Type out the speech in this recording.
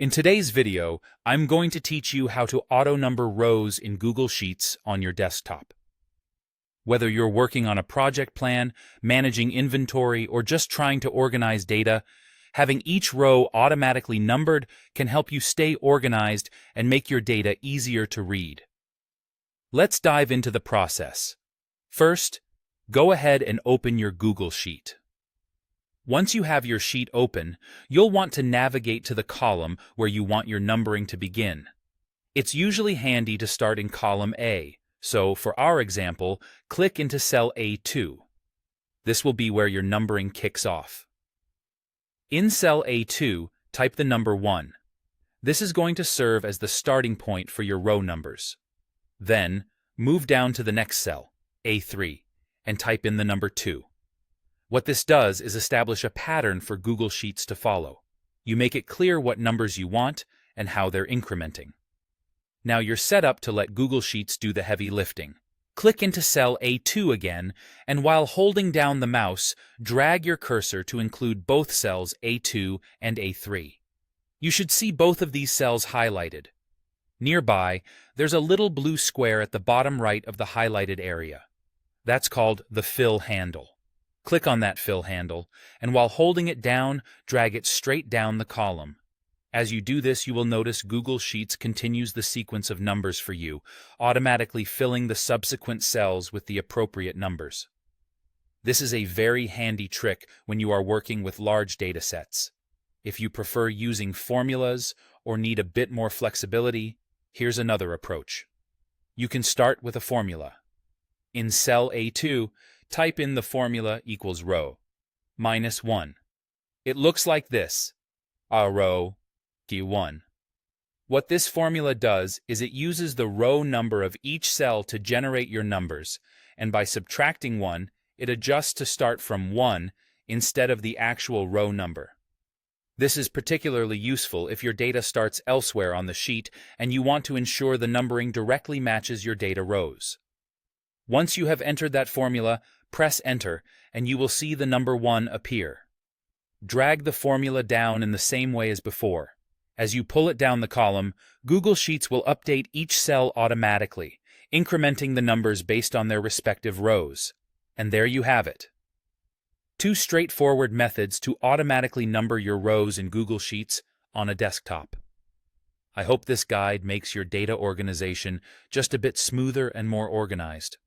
In today's video, I'm going to teach you how to auto-number rows in Google Sheets on your desktop. Whether you're working on a project plan, managing inventory, or just trying to organize data, having each row automatically numbered can help you stay organized and make your data easier to read. Let's dive into the process. First, go ahead and open your Google Sheet. Once you have your sheet open, you'll want to navigate to the column where you want your numbering to begin. It's usually handy to start in column A, so for our example, click into cell A2. This will be where your numbering kicks off. In cell A2, type the number 1. This is going to serve as the starting point for your row numbers. Then, move down to the next cell, A3, and type in the number 2. What this does is establish a pattern for Google Sheets to follow. You make it clear what numbers you want and how they're incrementing. Now you're set up to let Google Sheets do the heavy lifting. Click into cell A2 again, and while holding down the mouse, drag your cursor to include both cells A2 and A3. You should see both of these cells highlighted. Nearby, there's a little blue square at the bottom right of the highlighted area. That's called the fill handle. Click on that fill handle, and while holding it down, drag it straight down the column. As you do this, you will notice Google Sheets continues the sequence of numbers for you, automatically filling the subsequent cells with the appropriate numbers. This is a very handy trick when you are working with large data sets. If you prefer using formulas or need a bit more flexibility, here's another approach. You can start with a formula. In cell A2, type in the formula equals row minus 1. It looks like this, a row Q1. What this formula does is it uses the row number of each cell to generate your numbers, and by subtracting 1, it adjusts to start from 1 instead of the actual row number. This is particularly useful if your data starts elsewhere on the sheet and you want to ensure the numbering directly matches your data rows. Once you have entered that formula, press Enter, and you will see the number 1 appear. Drag the formula down in the same way as before. As you pull it down the column, Google Sheets will update each cell automatically, incrementing the numbers based on their respective rows. And there you have it. 2 straightforward methods to automatically number your rows in Google Sheets on a desktop. I hope this guide makes your data organization just a bit smoother and more organized.